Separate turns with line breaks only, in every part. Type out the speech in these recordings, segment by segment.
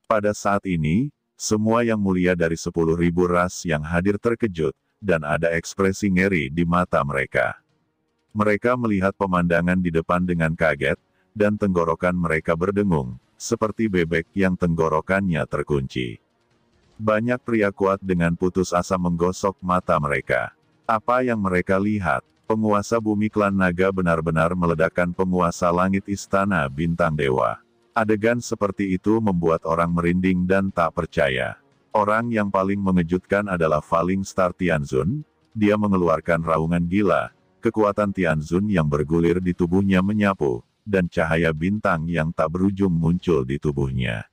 Pada saat ini, semua yang mulia dari 10.000 ras yang hadir terkejut, dan ada ekspresi ngeri di mata mereka. Mereka melihat pemandangan di depan dengan kaget, dan tenggorokan mereka berdengung, seperti bebek yang tenggorokannya terkunci. Banyak pria kuat dengan putus asa menggosok mata mereka. Apa yang mereka lihat? Penguasa bumi klan naga benar-benar meledakkan penguasa langit istana bintang dewa. Adegan seperti itu membuat orang merinding dan tak percaya. Orang yang paling mengejutkan adalah Falling Star Tianzun. Dia mengeluarkan raungan gila, kekuatan Tianzun yang bergulir di tubuhnya menyapu, dan cahaya bintang yang tak berujung muncul di tubuhnya.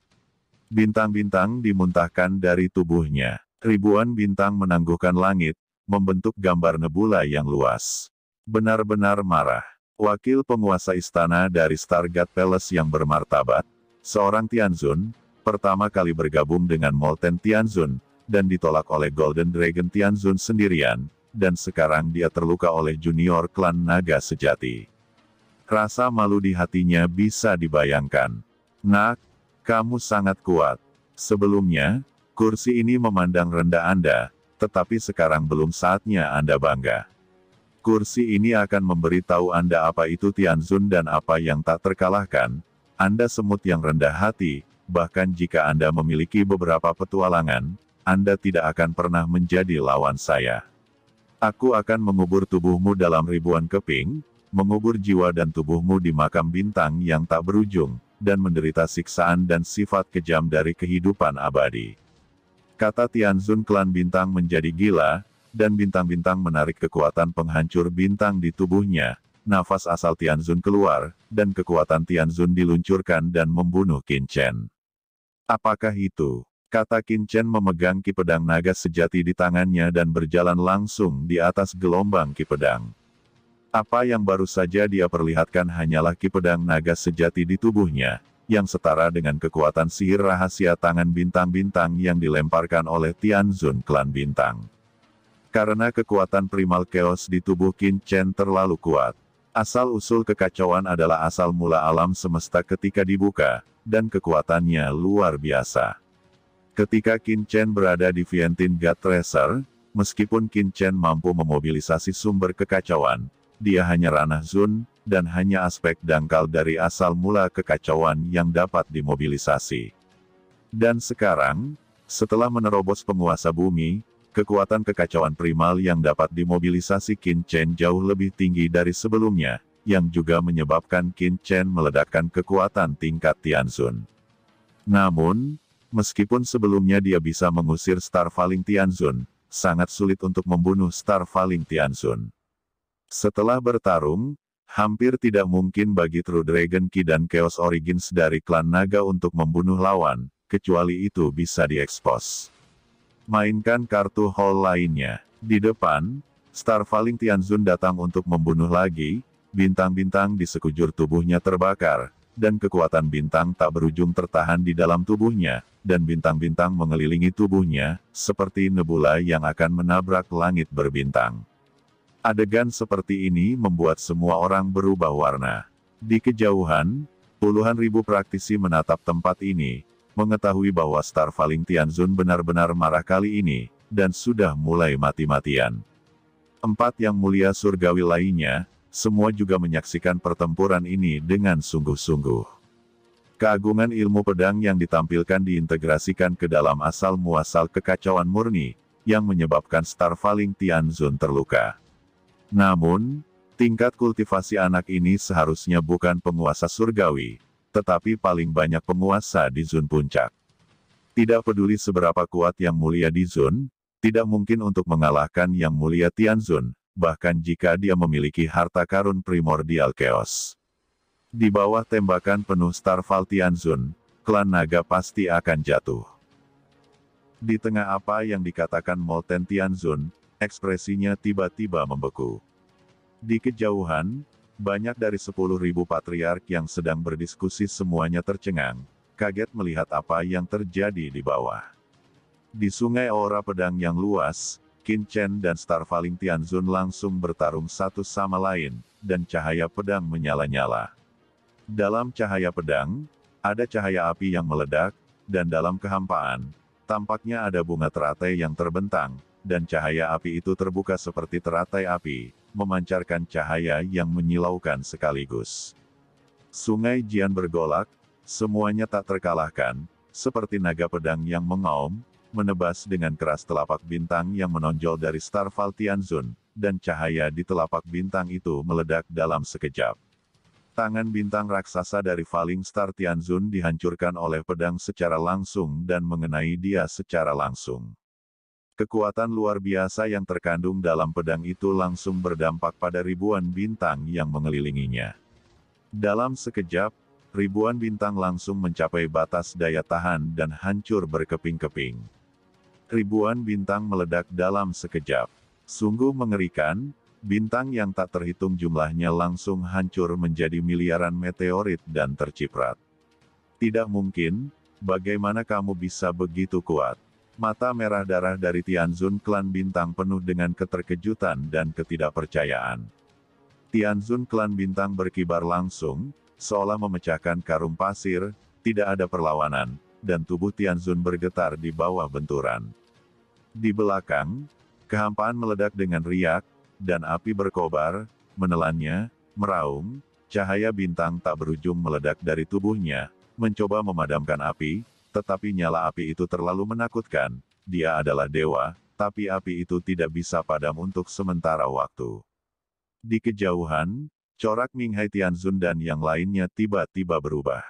Bintang-bintang dimuntahkan dari tubuhnya. Ribuan bintang menangguhkan langit, membentuk gambar nebula yang luas. Benar-benar marah. Wakil penguasa istana dari Stargate Palace yang bermartabat, seorang Tianzun, pertama kali bergabung dengan Molten Tianzun, dan ditolak oleh Golden Dragon Tianzun sendirian, dan sekarang dia terluka oleh junior klan naga sejati. Rasa malu di hatinya bisa dibayangkan. Nak, kamu sangat kuat. Sebelumnya, kursi ini memandang rendah Anda, tetapi sekarang belum saatnya Anda bangga. Kursi ini akan memberitahu Anda apa itu Tianzun dan apa yang tak terkalahkan. Anda semut yang rendah hati, bahkan jika Anda memiliki beberapa petualangan, Anda tidak akan pernah menjadi lawan saya. Aku akan mengubur tubuhmu dalam ribuan keping, mengubur jiwa dan tubuhmu di makam bintang yang tak berujung, dan menderita siksaan dan sifat kejam dari kehidupan abadi. Kata Tianzun klan bintang menjadi gila, dan bintang-bintang menarik kekuatan penghancur bintang di tubuhnya. Nafas asal Tianzun keluar, dan kekuatan Tianzun diluncurkan dan membunuh Qin Chen. Apakah itu? Kata Qin Chen memegang ki pedang naga sejati di tangannya dan berjalan langsung di atas gelombang ki pedang. Apa yang baru saja dia perlihatkan hanyalah ki pedang naga sejati di tubuhnya, yang setara dengan kekuatan sihir rahasia tangan bintang-bintang yang dilemparkan oleh Tianzun klan bintang. Karena kekuatan primal chaos di tubuh Qin Chen terlalu kuat, asal-usul kekacauan adalah asal mula alam semesta ketika dibuka, dan kekuatannya luar biasa. Ketika Qin Chen berada di Vientiane God Tracer, meskipun Qin Chen mampu memobilisasi sumber kekacauan, dia hanya ranah Zun, dan hanya aspek dangkal dari asal mula kekacauan yang dapat dimobilisasi. Dan sekarang, setelah menerobos penguasa bumi, kekuatan kekacauan primal yang dapat dimobilisasi Qin Chen jauh lebih tinggi dari sebelumnya, yang juga menyebabkan Qin Chen meledakkan kekuatan tingkat Tianzun. Namun, meskipun sebelumnya dia bisa mengusir Star Falling Tianzun, sangat sulit untuk membunuh Star Falling Tianzun. Setelah bertarung, hampir tidak mungkin bagi True Dragon Ki dan Chaos Origins dari klan naga untuk membunuh lawan, kecuali itu bisa diekspos. Mainkan kartu hall lainnya. Di depan, Star Falling Tianzun datang untuk membunuh lagi, bintang-bintang di sekujur tubuhnya terbakar, dan kekuatan bintang tak berujung tertahan di dalam tubuhnya, dan bintang-bintang mengelilingi tubuhnya, seperti nebula yang akan menabrak langit berbintang. Adegan seperti ini membuat semua orang berubah warna. Di kejauhan, puluhan ribu praktisi menatap tempat ini, mengetahui bahwa Star Falling Tianzun benar-benar marah kali ini, dan sudah mulai mati-matian. 4 yang mulia surgawi lainnya, semua juga menyaksikan pertempuran ini dengan sungguh-sungguh. Keagungan ilmu pedang yang ditampilkan diintegrasikan ke dalam asal-muasal kekacauan murni, yang menyebabkan Star Falling Tianzun terluka. Namun, tingkat kultivasi anak ini seharusnya bukan penguasa surgawi, tetapi paling banyak penguasa di Zun Puncak. Tidak peduli seberapa kuat yang mulia di Zun, tidak mungkin untuk mengalahkan yang mulia Tianzun, bahkan jika dia memiliki harta karun primordial chaos. Di bawah tembakan penuh Starfall Tianzun, klan naga pasti akan jatuh. Di tengah apa yang dikatakan Molten Tianzun, ekspresinya tiba-tiba membeku. Di kejauhan, banyak dari 10.000 patriark yang sedang berdiskusi semuanya tercengang, kaget melihat apa yang terjadi di bawah. Di sungai aura pedang yang luas, Qin Chen dan Star Falling Tianzun langsung bertarung satu sama lain, dan cahaya pedang menyala-nyala. Dalam cahaya pedang, ada cahaya api yang meledak, dan dalam kehampaan, tampaknya ada bunga teratai yang terbentang, dan cahaya api itu terbuka seperti teratai api, memancarkan cahaya yang menyilaukan sekaligus. Sungai Jian bergolak, semuanya tak terkalahkan, seperti naga pedang yang mengaum, menebas dengan keras telapak bintang yang menonjol dari Starfall Tianzun, dan cahaya di telapak bintang itu meledak dalam sekejap. Tangan bintang raksasa dari Falling Star Tianzun dihancurkan oleh pedang secara langsung dan mengenai dia secara langsung. Kekuatan luar biasa yang terkandung dalam pedang itu langsung berdampak pada ribuan bintang yang mengelilinginya. Dalam sekejap, ribuan bintang langsung mencapai batas daya tahan dan hancur berkeping-keping. Ribuan bintang meledak dalam sekejap. Sungguh mengerikan, bintang yang tak terhitung jumlahnya langsung hancur menjadi miliaran meteorit dan terciprat. Tidak mungkin, bagaimana kamu bisa begitu kuat? Mata merah darah dari Tianzun klan bintang penuh dengan keterkejutan dan ketidakpercayaan. Tianzun klan bintang berkibar langsung, seolah memecahkan karung pasir, tidak ada perlawanan, dan tubuh Tianzun bergetar di bawah benturan. Di belakang, kehampaan meledak dengan riak, dan api berkobar, menelannya, meraung, cahaya bintang tak berujung meledak dari tubuhnya, mencoba memadamkan api, tetapi nyala api itu terlalu menakutkan. Dia adalah dewa, tapi api itu tidak bisa padam untuk sementara waktu. Di kejauhan, corak Minghai Tianzun dan yang lainnya tiba-tiba berubah.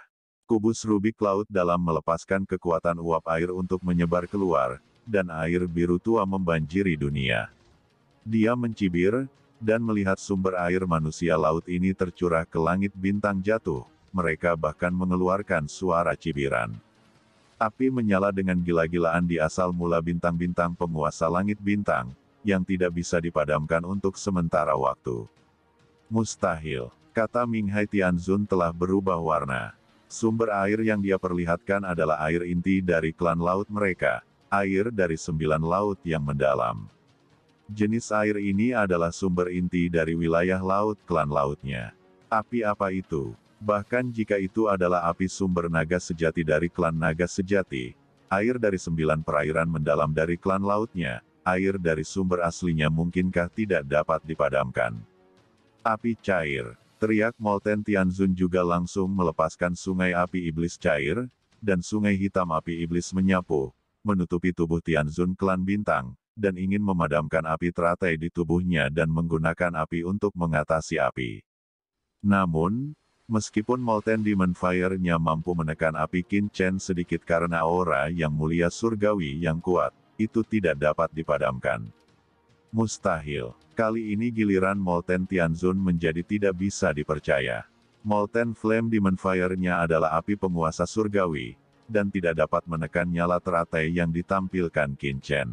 Kubus Rubik laut dalam melepaskan kekuatan uap air untuk menyebar keluar, dan air biru tua membanjiri dunia. Dia mencibir, dan melihat sumber air manusia laut ini tercurah ke langit bintang jatuh, mereka bahkan mengeluarkan suara cibiran. Api menyala dengan gila-gilaan di asal mula bintang-bintang penguasa langit bintang, yang tidak bisa dipadamkan untuk sementara waktu. Mustahil, kata Minghai Tianzun telah berubah warna. Sumber air yang dia perlihatkan adalah air inti dari klan laut mereka, air dari 9 laut yang mendalam. Jenis air ini adalah sumber inti dari wilayah laut klan lautnya. Api apa itu? Bahkan jika itu adalah api sumber naga sejati dari klan naga sejati, air dari 9 perairan mendalam dari klan lautnya, air dari sumber aslinya mungkinkah tidak dapat dipadamkan? Api cair, teriak Molten Tianzun juga langsung melepaskan sungai api iblis cair, dan sungai hitam api iblis menyapu, menutupi tubuh Tianzun klan bintang, dan ingin memadamkan api teratai di tubuhnya dan menggunakan api untuk mengatasi api. Namun, meskipun Molten Demon Fire-nya mampu menekan api Qin Chen sedikit karena aura yang mulia surgawi yang kuat, itu tidak dapat dipadamkan. Mustahil. Kali ini giliran Molten Tianzun menjadi tidak bisa dipercaya. Molten Flame Demon Fire-nya adalah api penguasa surgawi, dan tidak dapat menekan nyala teratai yang ditampilkan Qin Chen.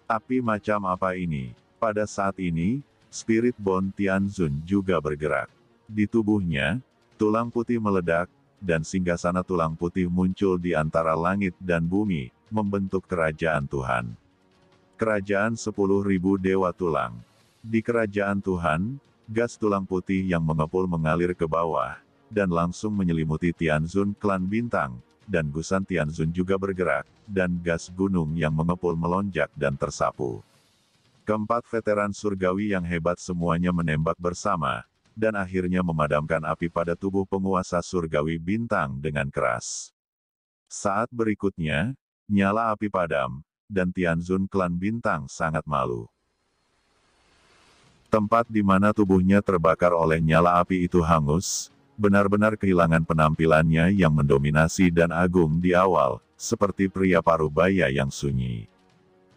Api macam apa ini? Pada saat ini, Spirit Bone Tianzun juga bergerak. Di tubuhnya, tulang putih meledak, dan singgasana tulang putih muncul di antara langit dan bumi, membentuk kerajaan Tuhan. Kerajaan 10.000 Dewa Tulang. Di kerajaan Tuhan, gas tulang putih yang mengepul mengalir ke bawah, dan langsung menyelimuti Tianzun klan bintang, dan gusan Tianzun juga bergerak, dan gas gunung yang mengepul melonjak dan tersapu. Keempat veteran surgawi yang hebat semuanya menembak bersama, dan akhirnya memadamkan api pada tubuh penguasa surgawi bintang dengan keras. Saat berikutnya, nyala api padam, dan Tianzun klan bintang sangat malu. Tempat di mana tubuhnya terbakar oleh nyala api itu hangus, benar-benar kehilangan penampilannya yang mendominasi dan agung di awal, seperti pria parubaya yang sunyi.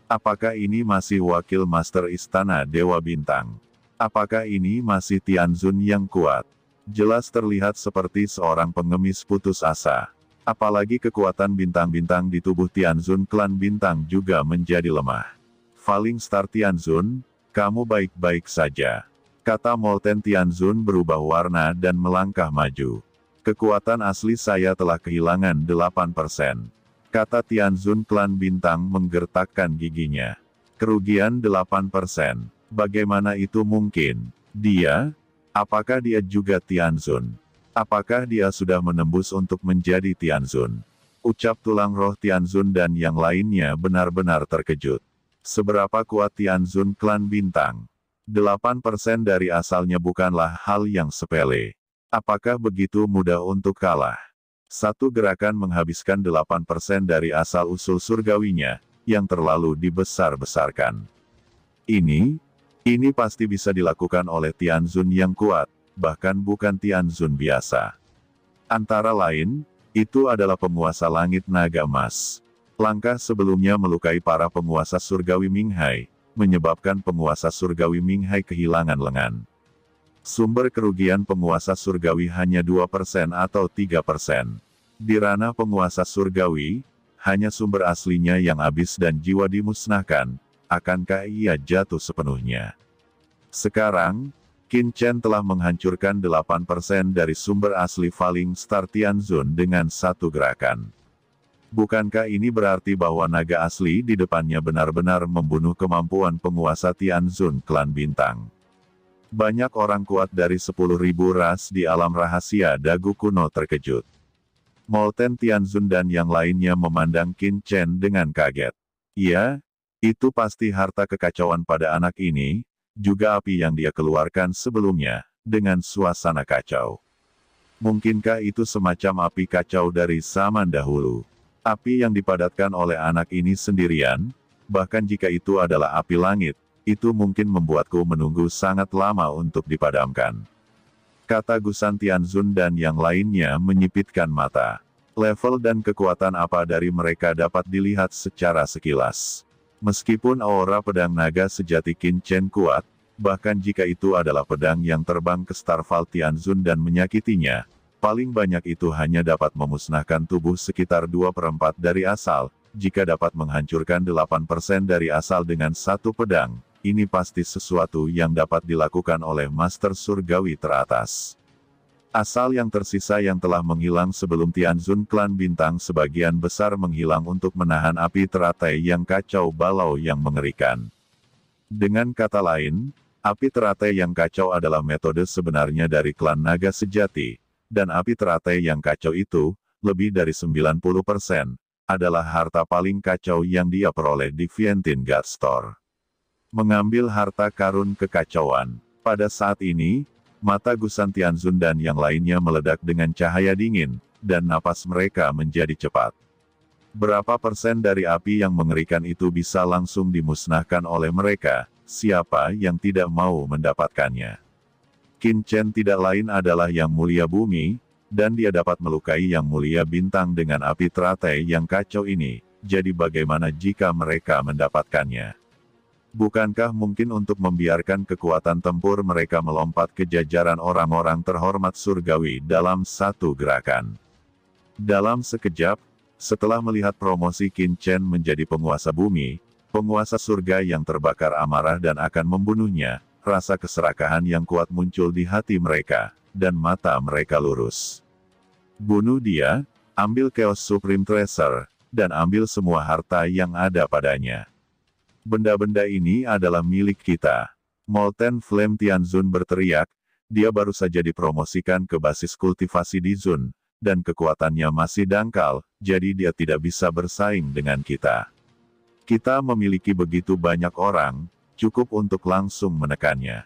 Apakah ini masih wakil Master Istana Dewa Bintang? Apakah ini masih Tianzun yang kuat? Jelas terlihat seperti seorang pengemis putus asa. Apalagi kekuatan bintang-bintang di tubuh Tianzun klan bintang juga menjadi lemah. Falling Star Tianzun, kamu baik-baik saja. Kata Molten Tianzun berubah warna dan melangkah maju. Kekuatan asli saya telah kehilangan 8%. Kata Tianzun klan bintang menggertakkan giginya. Kerugian 8%. Bagaimana itu mungkin? Dia? Apakah dia juga Tianzun? Apakah dia sudah menembus untuk menjadi Tianzun? Ucap tulang roh Tianzun dan yang lainnya benar-benar terkejut. Seberapa kuat Tianzun klan bintang? 8% dari asalnya bukanlah hal yang sepele. Apakah begitu mudah untuk kalah? Satu gerakan menghabiskan 8% dari asal-usul surgawinya, yang terlalu dibesar-besarkan. Ini pasti bisa dilakukan oleh Tianzun yang kuat, bahkan bukan Tianzun biasa. Antara lain, itu adalah penguasa langit naga emas. Langkah sebelumnya melukai para penguasa surgawi Minghai, menyebabkan penguasa surgawi Minghai kehilangan lengan. Sumber kerugian penguasa surgawi hanya 2% atau 3%. Di ranah penguasa surgawi, hanya sumber aslinya yang habis dan jiwa dimusnahkan, akankah ia jatuh sepenuhnya? Sekarang, Qin Chen telah menghancurkan 8% dari sumber asli Falling Star Tianzun dengan satu gerakan. Bukankah ini berarti bahwa naga asli di depannya benar-benar membunuh kemampuan penguasa Tianzun klan bintang? Banyak orang kuat dari 10.000 ras di alam rahasia dagu kuno terkejut. Molten Tianzun dan yang lainnya memandang Qin Chen dengan kaget. Ya, itu pasti harta kekacauan pada anak ini, juga api yang dia keluarkan sebelumnya, dengan suasana kacau. Mungkinkah itu semacam api kacau dari zaman dahulu? Api yang dipadatkan oleh anak ini sendirian, bahkan jika itu adalah api langit, itu mungkin membuatku menunggu sangat lama untuk dipadamkan. Kata Gusan Tianzun dan yang lainnya menyipitkan mata. Level dan kekuatan apa dari mereka dapat dilihat secara sekilas. Meskipun aura pedang naga sejati Qin Chen kuat, bahkan jika itu adalah pedang yang terbang ke Starfall Tianzun dan menyakitinya, paling banyak itu hanya dapat memusnahkan tubuh sekitar 2/4 dari asal. Jika dapat menghancurkan 8% dari asal dengan satu pedang, ini pasti sesuatu yang dapat dilakukan oleh Master Surgawi teratas. Asal yang tersisa yang telah menghilang sebelum Tianzun klan bintang sebagian besar menghilang untuk menahan api teratai yang kacau balau yang mengerikan. Dengan kata lain, api teratai yang kacau adalah metode sebenarnya dari klan naga sejati, dan api teratai yang kacau itu, lebih dari 90%, adalah harta paling kacau yang dia peroleh di Vientiane God Store. Mengambil harta karun kekacauan. Pada saat ini, mata Gusan Tianzun dan yang lainnya meledak dengan cahaya dingin, dan napas mereka menjadi cepat. Berapa persen dari api yang mengerikan itu bisa langsung dimusnahkan oleh mereka? Siapa yang tidak mau mendapatkannya? Qin Chen tidak lain adalah yang mulia bumi, dan dia dapat melukai yang mulia bintang dengan api teratai yang kacau ini. Jadi bagaimana jika mereka mendapatkannya? Bukankah mungkin untuk membiarkan kekuatan tempur mereka melompat ke jajaran orang-orang terhormat surgawi dalam satu gerakan? Dalam sekejap, setelah melihat promosi Qin Chen menjadi penguasa bumi, penguasa surga yang terbakar amarah dan akan membunuhnya, rasa keserakahan yang kuat muncul di hati mereka, dan mata mereka lurus. Bunuh dia, ambil Chaos Supreme Treasure, dan ambil semua harta yang ada padanya. Benda-benda ini adalah milik kita. Molten Flame Tianzun berteriak, dia baru saja dipromosikan ke basis kultivasi di Zun, dan kekuatannya masih dangkal, jadi dia tidak bisa bersaing dengan kita. Kita memiliki begitu banyak orang, cukup untuk langsung menekannya.